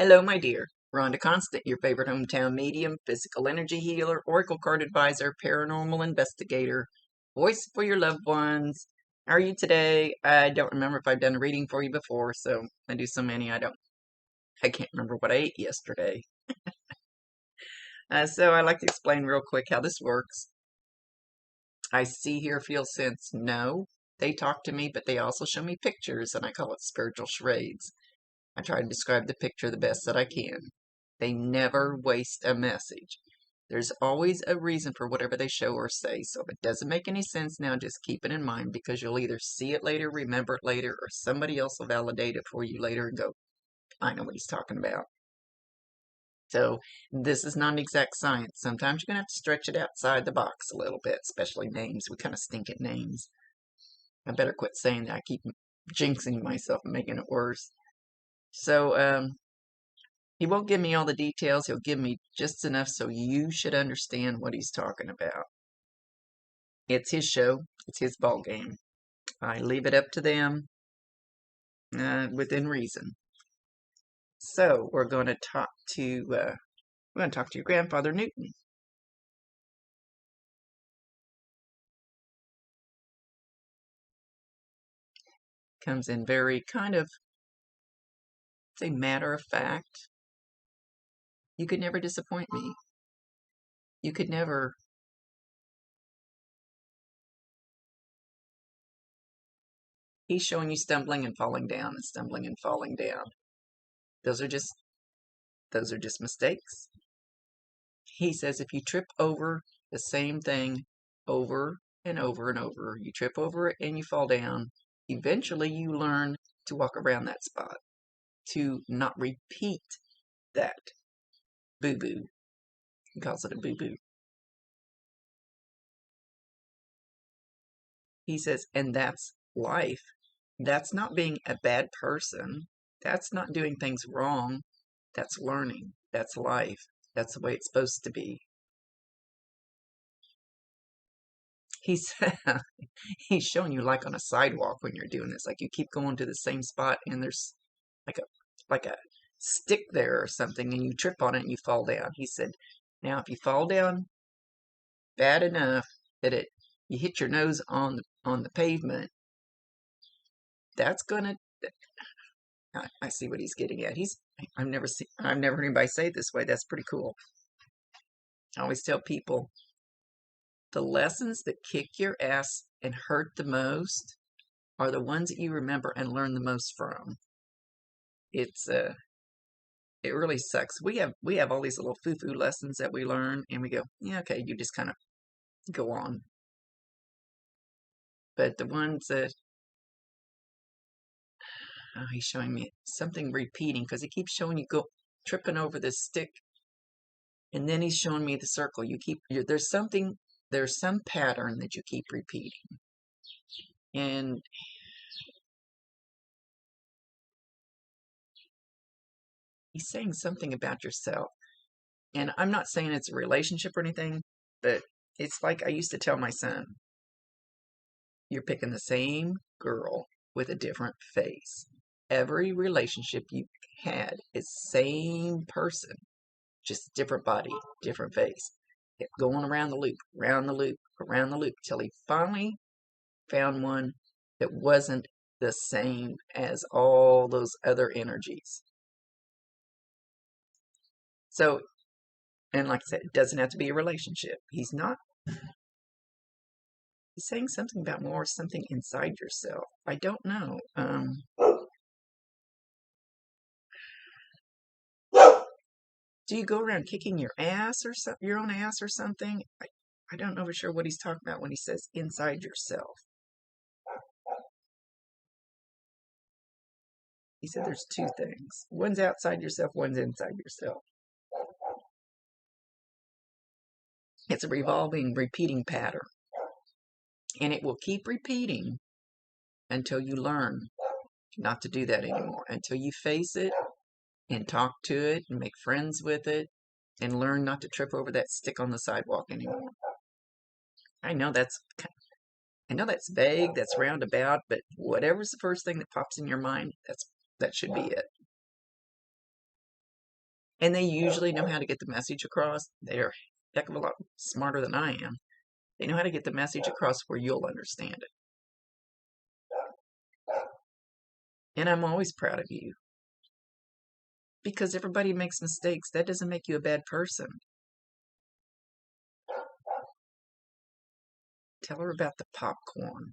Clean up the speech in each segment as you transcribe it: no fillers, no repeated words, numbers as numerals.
Hello, my dear. Rhonda Constant, your favorite hometown medium, physical energy healer, oracle card advisor, paranormal investigator, voice for your loved ones. How are you today? I don't remember if I've done a reading for you before, so I do so many I can't remember what I ate yesterday. So I like to explain real quick how this works. I see, hear, feel, sense, know. They talk to me, but they also show me pictures, and I call it spiritual charades. I try to describe the picture the best that I can. They never waste a message. There's always a reason for whatever they show or say. So if it doesn't make any sense now, just keep it in mind because you'll either see it later, remember it later, or somebody else will validate it for you later and go, I know what he's talking about. So this is not an exact science. Sometimes you're going to have to stretch it outside the box a little bit, especially names. We kind of stink at names. I better quit saying that. I keep jinxing myself and making it worse. So, he won't give me all the details. He'll give me just enough so you should understand what he's talking about. It's his show. It's his ball game. I leave it up to them within reason. So we're going to talk to your grandfather Newton. Comes in very kind of, say, matter of fact. You could never disappoint me. You could never. He's showing you stumbling and falling down and stumbling and falling down. Those are just mistakes. He says if you trip over the same thing over and over and over, you trip over it and you fall down, eventually you learn to walk around that spot, to not repeat that boo-boo. He calls it a boo-boo. He says, and that's life. That's not being a bad person. That's not doing things wrong. That's learning. That's life. That's the way it's supposed to be. He's he's showing you like on a sidewalk when you're doing this. Like you keep going to the same spot and there's like a stick there or something and you trip on it and you fall down. He said, now if you fall down bad enough that you hit your nose on the pavement, that's gonna. I see what he's getting at. I've never heard anybody say it this way. That's pretty cool. I always tell people the lessons that kick your ass and hurt the most are the ones that you remember and learn the most from. It really sucks. We have all these little foo-foo lessons that we learn and we go, yeah, okay, you just kind of go on. But the ones that he's showing me something repeating because he keeps showing you go tripping over this stick, and then he's showing me the circle. There's some pattern that you keep repeating, and he's saying something about yourself. And I'm not saying it's a relationship or anything, but it's like I used to tell my son, you're picking the same girl with a different face. Every relationship you had is same person, just different body, different face. Kept going around the loop, around the loop, around the loop, till he finally found one that wasn't the same as all those other energies. So, and like I said, it doesn't have to be a relationship. He's saying something about more something inside yourself. I don't know. Do you go around kicking your ass or your own ass or something? I don't know for sure what he's talking about when he says inside yourself. He said there's two things. One's outside yourself, one's inside yourself. It's a revolving, repeating pattern. And it will keep repeating until you learn not to do that anymore. Until you face it and talk to it and make friends with it and learn not to trip over that stick on the sidewalk anymore. I know that's vague, that's roundabout, but whatever's the first thing that pops in your mind, that should be it. And they usually know how to get the message across. They're a heck of a lot smarter than I am. They know how to get the message across where you'll understand it. And I'm always proud of you. Because everybody makes mistakes. That doesn't make you a bad person. Tell her about the popcorn.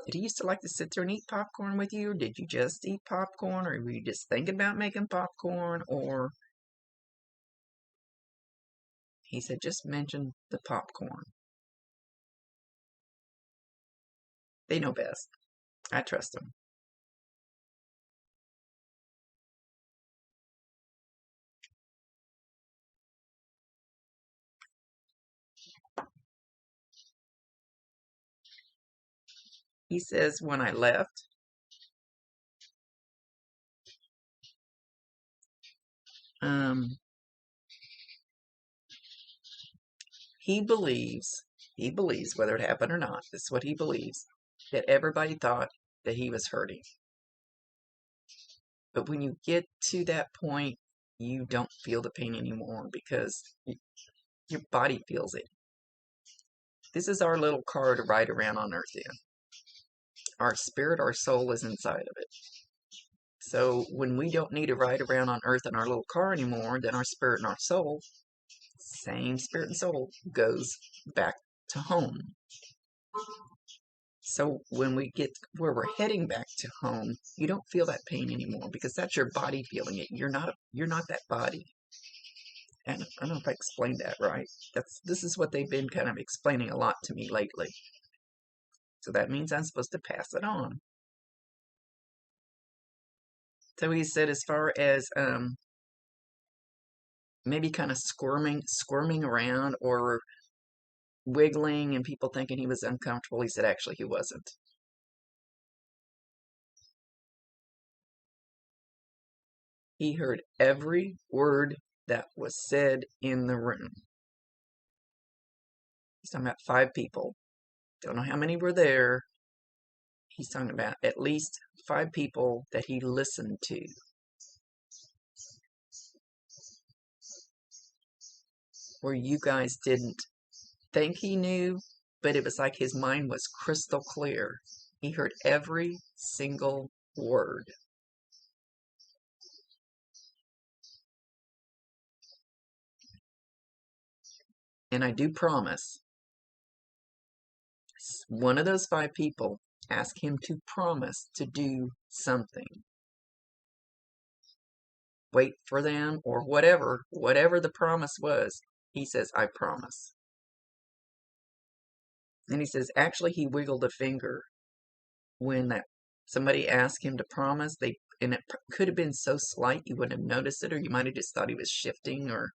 Did he used to like to sit there and eat popcorn with you? Or did you just eat popcorn? Or were you just thinking about making popcorn? Or he said, just mention the popcorn. They know best. I trust them. He says, when I left, he believes, whether it happened or not, this is what he believes, that everybody thought that he was hurting. But when you get to that point, you don't feel the pain anymore because your body feels it. This is our little car to ride around on earth in. Our spirit, our soul is inside of it. So when we don't need to ride around on earth in our little car anymore, then our spirit and our soul, same spirit and soul, goes back to home. So when we get where we're heading back to home, you don't feel that pain anymore because that's your body feeling it. You're not that body. And I don't know if I explained that right. This is what they've been kind of explaining a lot to me lately. So that means I'm supposed to pass it on. So he said, as far as maybe kind of squirming around or wiggling and people thinking he was uncomfortable, he said actually he wasn't. He heard every word that was said in the room. He's talking about 5 people. Don't know how many were there. He's talking about at least 5 people that he listened to. Where you guys didn't think he knew, but it was like his mind was crystal clear. He heard every single word. And I do promise, one of those 5 people, ask him to promise to do something. Wait for them or whatever the promise was. He says, I promise. And he says, actually, he wiggled a finger when somebody asked him to promise. And it could have been so slight you wouldn't have noticed it, or you might have just thought he was shifting or,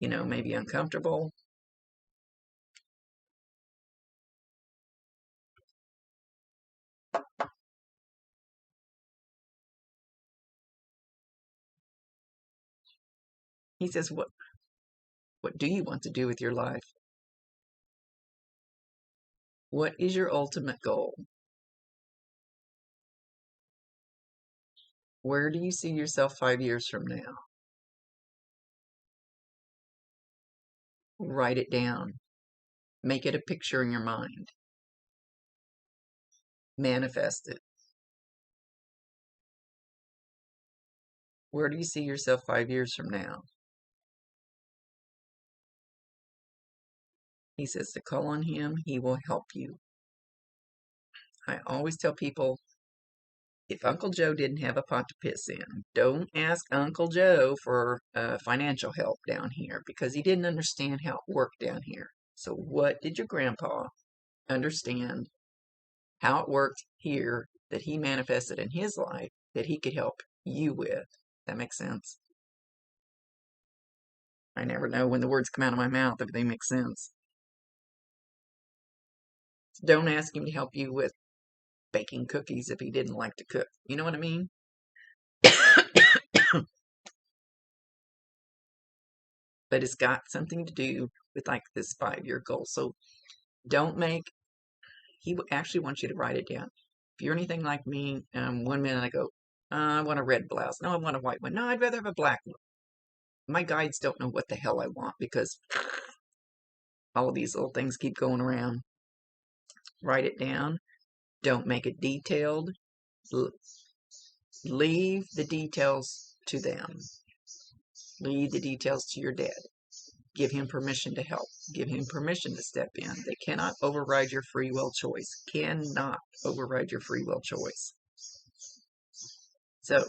maybe uncomfortable. He says, what do you want to do with your life? What is your ultimate goal? Where do you see yourself 5 years from now? Write it down. Make it a picture in your mind. Manifest it. Where do you see yourself 5 years from now? He says to call on him, he will help you. I always tell people, if Uncle Joe didn't have a pot to piss in, don't ask Uncle Joe for financial help down here because he didn't understand how it worked down here. So what did your grandpa understand how it worked here that he manifested in his life that he could help you with? That makes sense? I never know when the words come out of my mouth if they make sense. Don't ask him to help you with baking cookies if he didn't like to cook. You know what I mean? But it's got something to do with like this 5-year goal. So he actually wants you to write it down. If you're anything like me, 1 minute I go, I want a red blouse. No, I want a white one. No, I'd rather have a black one. my guides don't know what the hell I want because all of these little things keep going around. Write it down. Don't make it detailed. Leave the details to them. Leave the details to your dad. Give him permission to help. Give him permission to step in. They cannot override your free will choice. Cannot override your free will choice. So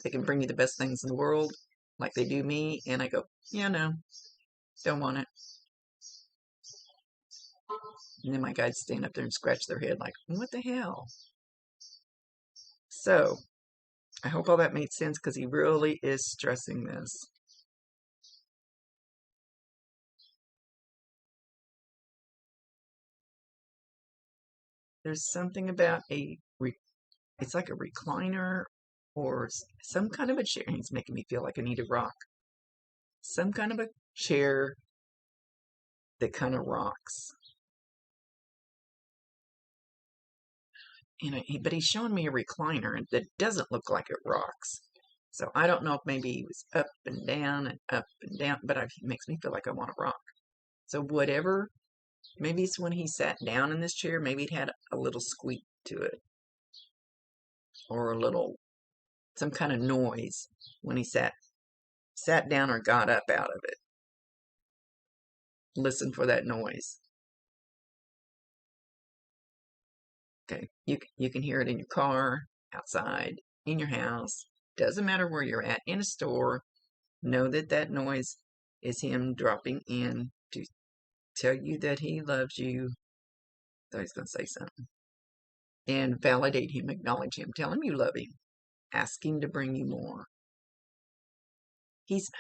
they can bring you the best things in the world, like they do me, and I go, yeah, no, don't want it. And then my guides stand up there and scratch their head like, what the hell? So I hope all that made sense because he really is stressing this. There's something about it's like a recliner or some kind of a chair. He's making me feel like I need a rock. Some kind of a chair that kind of rocks. But he's showing me a recliner that doesn't look like it rocks. So I don't know if maybe he was up and down, but it makes me feel like I want to rock. So whatever, maybe it's when he sat down in this chair, maybe it had a little squeak to it. Or some kind of noise when he sat down or got up out of it. Listen for that noise. Okay, you can hear it in your car, outside, in your house. Doesn't matter where you're at, in a store. Know that noise is him dropping in to tell you that he loves you. Thought he's going to say something. And validate him, acknowledge him, tell him you love him. Ask him to bring you more. He's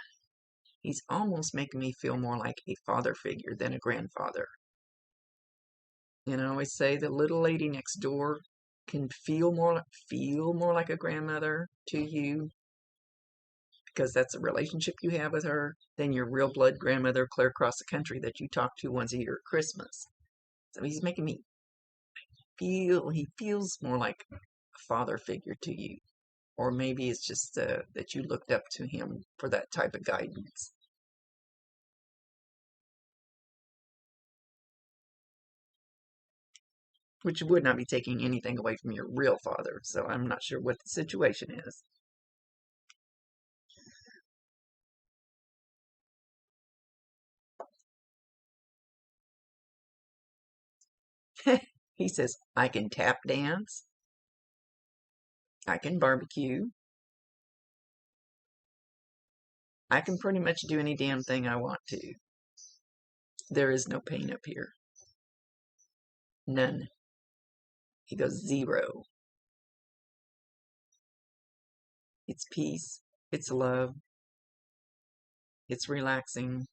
almost making me feel more like a father figure than a grandfather. And I always say the little lady next door can feel more like a grandmother to you because that's a relationship you have with her than your real blood grandmother clear across the country that you talk to once a year at Christmas. So he's making me he feels more like a father figure to you. Or maybe it's just that you looked up to him for that type of guidance. Which would not be taking anything away from your real father. So I'm not sure what the situation is. He says, I can tap dance. I can barbecue. I can pretty much do any damn thing I want to. There is no pain up here. None. He goes 0. It's peace. It's love. It's relaxing.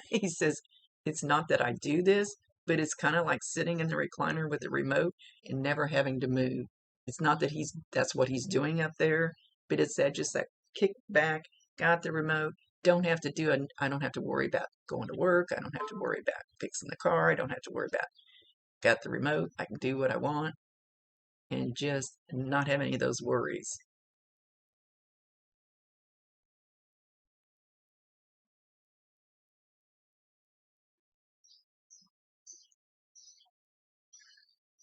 He says, it's not that I do this, but it's kind of like sitting in the recliner with the remote and never having to move. It's not that that's what he's doing up there, but it's that kick back, got the remote, I don't have to worry about going to work. I don't have to worry about fixing the car. I don't have to worry about, got the remote. I can do what I want and just not have any of those worries.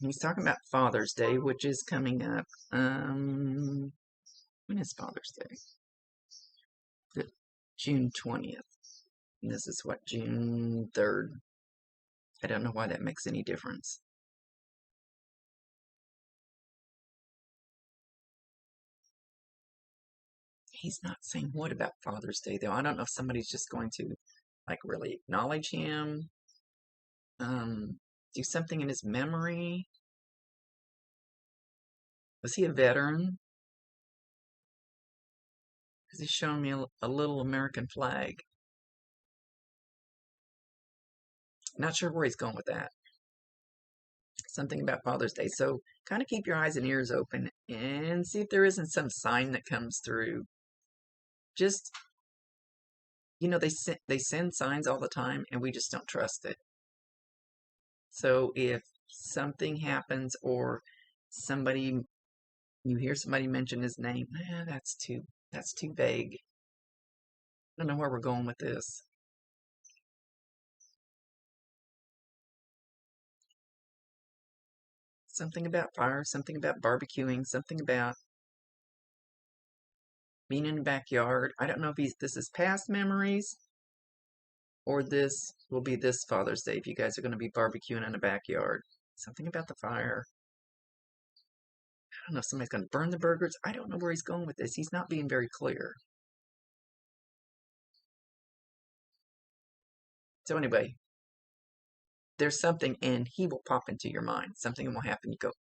He's talking about Father's Day, which is coming up. When is Father's Day? June 20th. And this is what, June 3rd? I don't know why that makes any difference. He's not saying what about Father's Day, though. I don't know if somebody's just going to, like, really acknowledge him, do something in his memory. Was he a veteran? Because he's showing me a little American flag. Not sure where he's going with that. Something about Father's Day. So kind of keep your eyes and ears open and see if there isn't some sign that comes through. Just, they send signs all the time and we just don't trust it. So if something happens or somebody You hear somebody mention his name. That's too vague. I don't know where we're going with this. Something about fire, something about barbecuing, something about being in the backyard. I don't know if this is past memories or this will be this Father's Day if you guys are going to be barbecuing in the backyard. Something about the fire. I don't know if somebody's going to burn the burgers. I don't know where he's going with this. He's not being very clear. So anyway, there's something and he will pop into your mind. Something will happen. You go,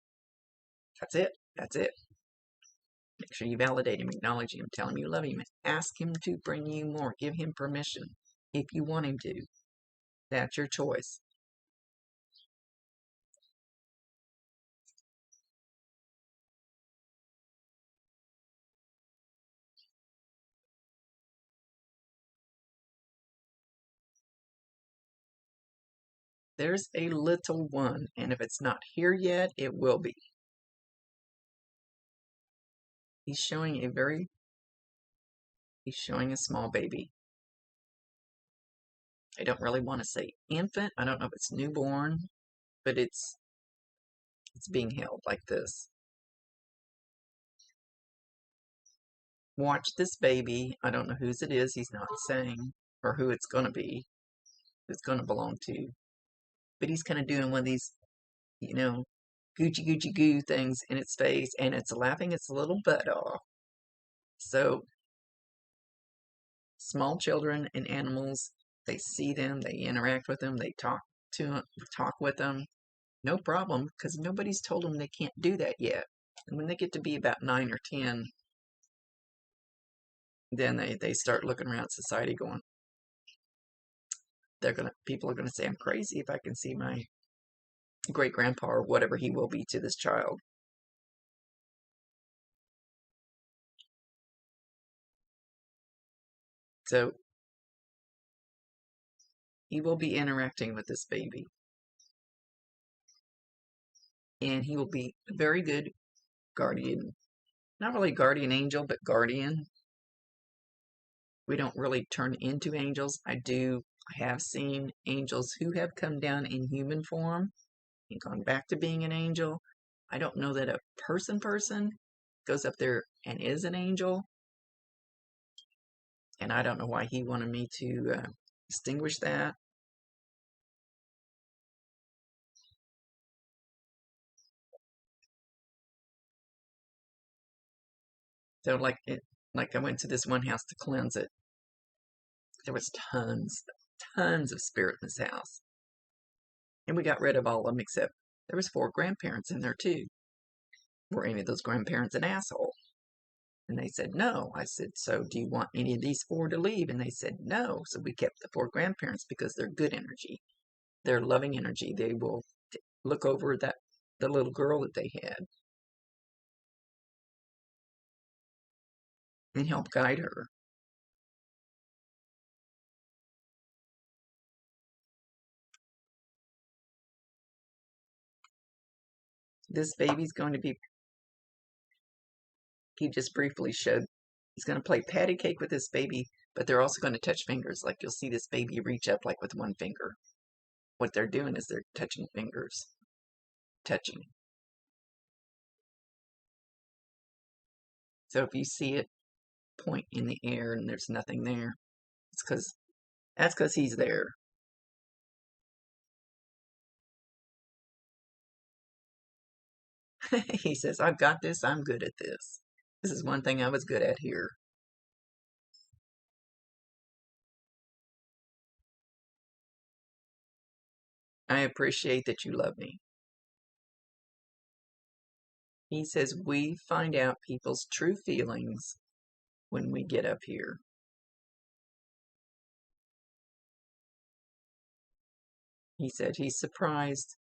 that's it. That's it. Make sure you validate him, acknowledge him, tell him you love him, ask him to bring you more. Give him permission if you want him to. That's your choice. There's a little one, and if it's not here yet, it will be. He's showing a small baby. I don't really want to say infant. I don't know if it's newborn, but it's being held like this. Watch this baby. I don't know whose it is. He's not saying, or who it's going to be, who it's going to belong to. But he's kind of doing one of these, Gucci Gucci goo things in its face, and it's laughing its little butt off. So, small children and animals, they see them, they interact with them, they talk with them. No problem, because nobody's told them they can't do that yet. And when they get to be about 9 or 10, then they start looking around society going, people are gonna say I'm crazy if I can see my great grandpa or whatever he will be to this child. So he will be interacting with this baby. And he will be a very good guardian. Not really guardian angel, but guardian. We don't really turn into angels. I have seen angels who have come down in human form and gone back to being an angel. I don't know that a person goes up there and is an angel. And I don't know why he wanted me to distinguish that. So like I went to this one house to cleanse it. There was tons of spirit in this house. And we got rid of all of them except there was 4 grandparents in there too. Were any of those grandparents an asshole? And they said no. I said, so do you want any of these 4 to leave? And they said no. So we kept the 4 grandparents because they're good energy. They're loving energy. They will look over the little girl that they had and help guide her. This baby's going to be, he just briefly showed, he's going to play patty cake with this baby, but they're also going to touch fingers. Like you'll see this baby reach up like with one finger. What they're doing is they're touching fingers. Touching. So if you see it point in the air and there's nothing there, that's because he's there. He says, I've got this, I'm good at this. This is one thing I was good at here. I appreciate that you love me. He says, we find out people's true feelings when we get up here. He said he's surprised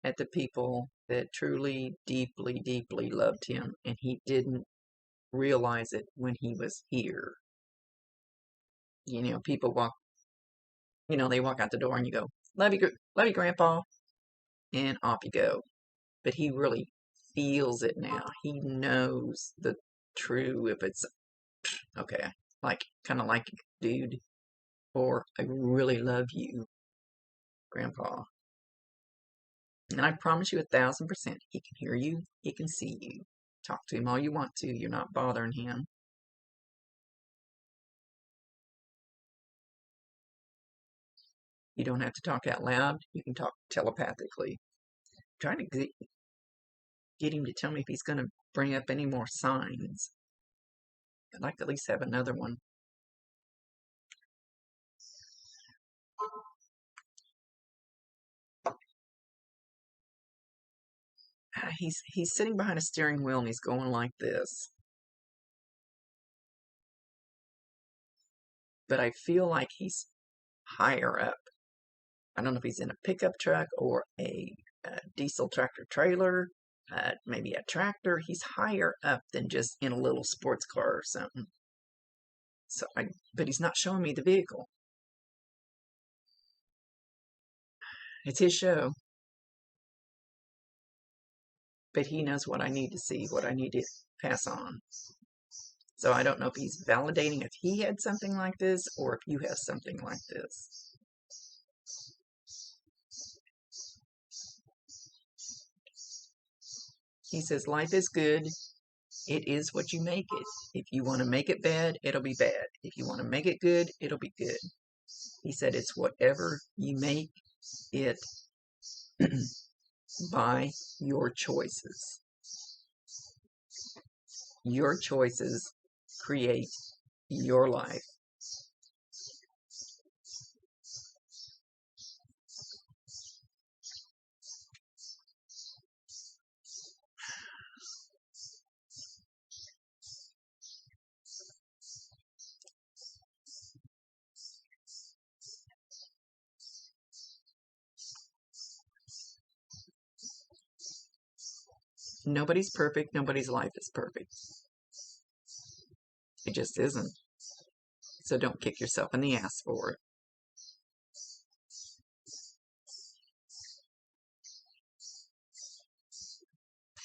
at the people that truly, deeply, deeply loved him, and he didn't realize it when he was here. People they walk out the door and you go, love you, Grandpa, and off you go. But he really feels it now. He knows the true, if it's, okay, like, kind of like, dude, or I really love you, Grandpa. And I promise you 1,000%, he can hear you, he can see you. Talk to him all you want to, you're not bothering him. You don't have to talk out loud, you can talk telepathically. I'm trying to get him to tell me if he's going to bring up any more signs. I'd like to at least have another one. He's sitting behind a steering wheel and he's going like this. But I feel like he's higher up. I don't know if he's in a pickup truck or a diesel tractor trailer, maybe a tractor. He's higher up than just in a little sports car or something. So but he's not showing me the vehicle. It's his show. But he knows what I need to see, what I need to pass on. So I don't know if he's validating if he had something like this or if you have something like this. He says, life is good. It is what you make it. If you want to make it bad, it'll be bad. If you want to make it good, it'll be good. He said, it's whatever you make it by your choices. Your choices create your life. Nobody's perfect. Nobody's life is perfect. It just isn't. So don't kick yourself in the ass for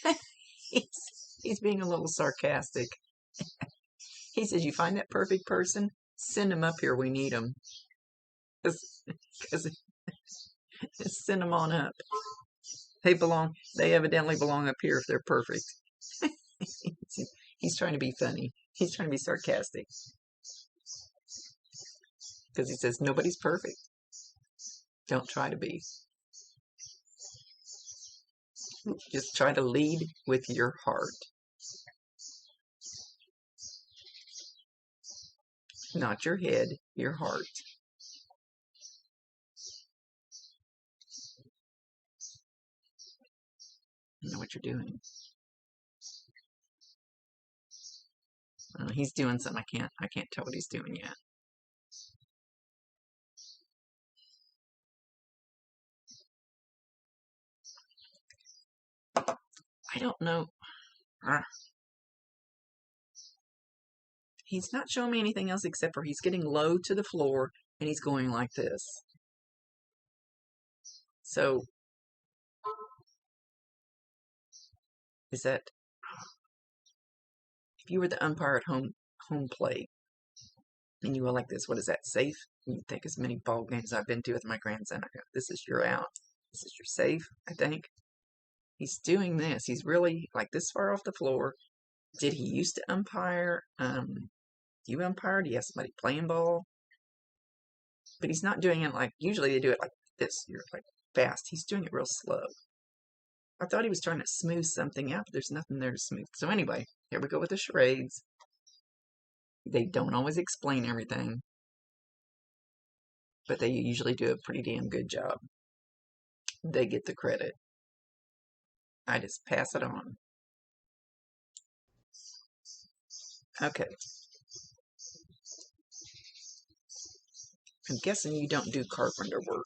it. He's being a little sarcastic. He says, you find that perfect person, send them up here. We need them. Because send them on up. They evidently belong up here if they're perfect. He's trying to be funny. He's trying to be sarcastic. Because he says, nobody's perfect. Don't try to be. Just try to lead with your heart. Not your head, your heart. You know what you're doing. He's doing something. I can't tell what he's doing yet. I don't know. He's not showing me anything else except for he's getting low to the floor and he's going like this. So, is that, if you were the umpire at home plate and you were like this, what is that, safe? You take as many ball games I've been to with my grandson. I go, this is your out. This is your safe, I think. He's doing this. He's really like this far off the floor. Did he used to umpire? You umpire? Do you have somebody playing ball? But he's not doing it like, usually they do it like this. You're like fast. He's doing it real slow. I thought he was trying to smooth something out, but there's nothing there to smooth. So anyway, here we go with the charades. They don't always explain everything, but they usually do a pretty damn good job. They get the credit. I just pass it on. Okay. I'm guessing you don't do carpenter work.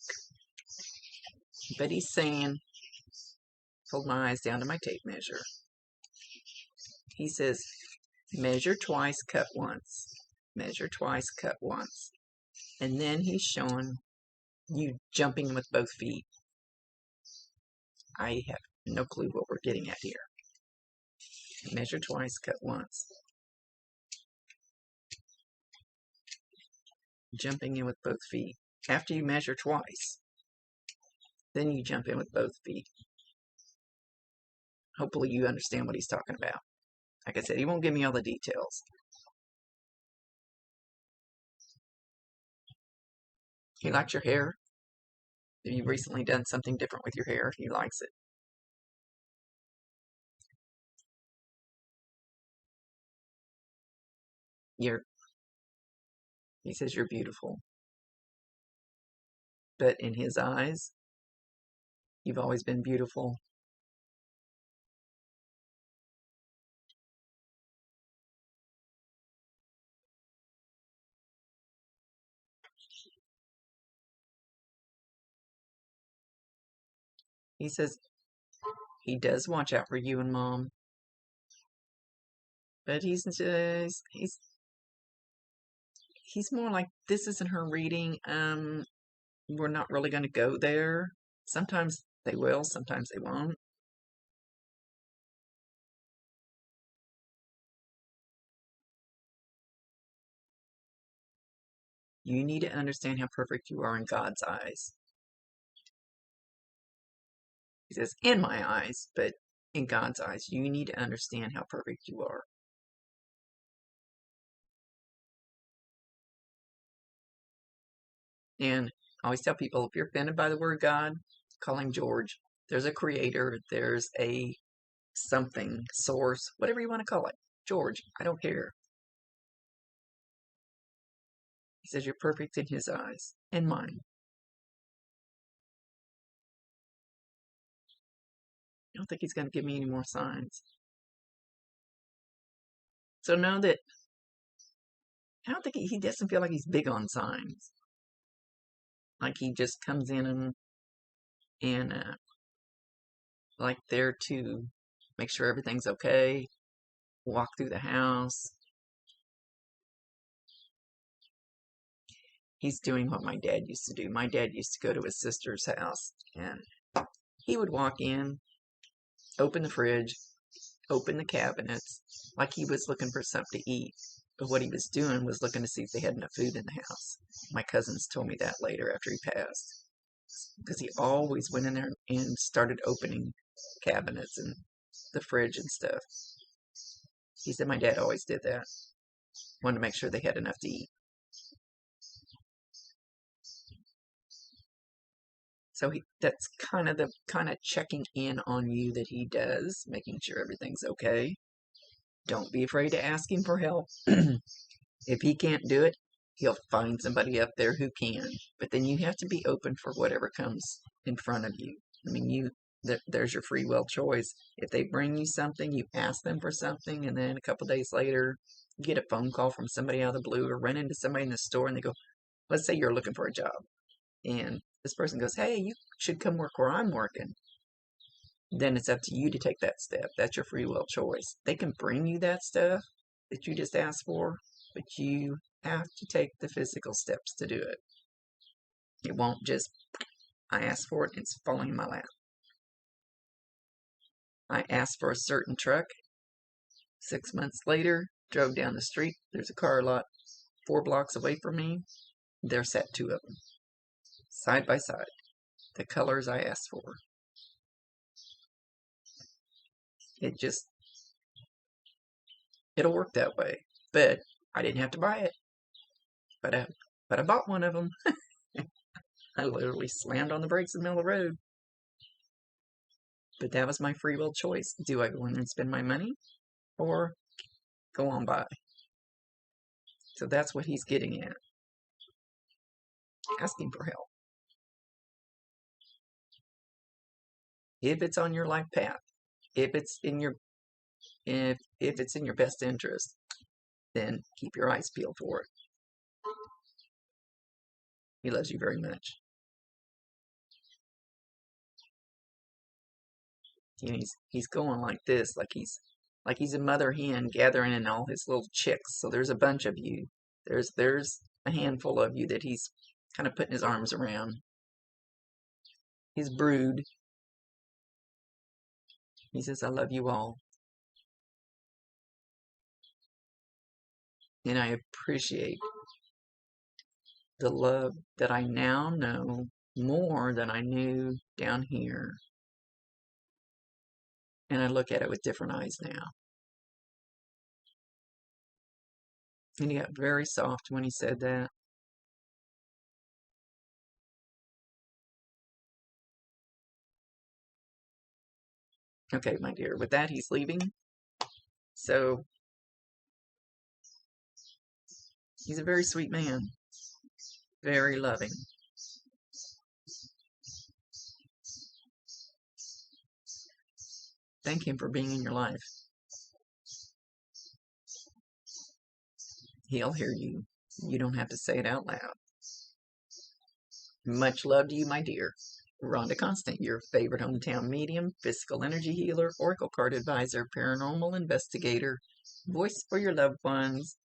But he's saying, hold my eyes down to my tape measure. He says, measure twice, cut once. Measure twice, cut once. And then he's showing you jumping with both feet. I have no clue what we're getting at here. Measure twice, cut once. Jumping in with both feet. After you measure twice, then you jump in with both feet. Hopefully you understand what he's talking about. Like I said, he won't give me all the details. He likes your hair. You've recently done something different with your hair. He likes it. He says you're beautiful. But in his eyes, you've always been beautiful. He says he does watch out for you and Mom. But he's more like, this isn't her reading. We're not really going to go there. Sometimes they will, sometimes they won't. You need to understand how perfect you are in God's eyes. He says, in my eyes, but in God's eyes, you need to understand how perfect you are. And I always tell people, if you're offended by the word God, call him George. There's a creator, there's a something, source, whatever you want to call it. George, I don't care. He says you're perfect in his eyes and mine. I don't think he's going to give me any more signs. So know that I don't think he doesn't feel like he's big on signs. Like he just comes in and like there to make sure everything's okay, walk through the house. He's doing what my dad used to do. My dad used to go to his sister's house and he would walk in, open the fridge, open the cabinets, like he was looking for something to eat. But what he was doing was looking to see if they had enough food in the house. My cousins told me that later after he passed. Because he always went in there and started opening cabinets and the fridge and stuff. He said my dad always did that. Wanted to make sure they had enough to eat. So that's kind of checking in on you that he does, making sure everything's okay. Don't be afraid to ask him for help. If he can't do it, he'll find somebody up there who can. But then you have to be open for whatever comes in front of you. I mean, there's your free will choice. If they bring you something, you ask them for something, and then a couple days later, you get a phone call from somebody out of the blue or run into somebody in the store and they go, let's say you're looking for a job. And this person goes, hey, you should come work where I'm working. Then it's up to you to take that step. That's your free will choice. They can bring you that stuff that you just asked for, but you have to take the physical steps to do it. It won't just, I asked for it, it's falling in my lap. I asked for a certain truck. 6 months later, drove down the street. There's a car lot 4 blocks away from me. There sat 2 of them, side by side, the colors I asked for. It'll work that way. But I didn't have to buy it. But I bought one of them. I literally slammed on the brakes in the middle of the road. But that was my free will choice. Do I go in and spend my money or go on by? So that's what he's getting at. Asking for help. If it's on your life path, if it's in your best interest, then keep your eyes peeled for it. He loves you very much. You know, he's going like this, like he's a mother hen gathering in all his little chicks. So there's a bunch of you. There's a handful of you that he's kind of putting his arms around. His brood. He says, I love you all. And I appreciate the love that I now know more than I knew down here. And I look at it with different eyes now. And he got very soft when he said that. Okay, my dear, with that, he's leaving. So he's a very sweet man, very loving. Thank him for being in your life. He'll hear you. You don't have to say it out loud. Much love to you, my dear. Rhonda Constant, your favorite hometown medium, physical energy healer, oracle card advisor, paranormal investigator, voice for your loved ones.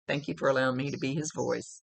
Thank you for allowing me to be his voice.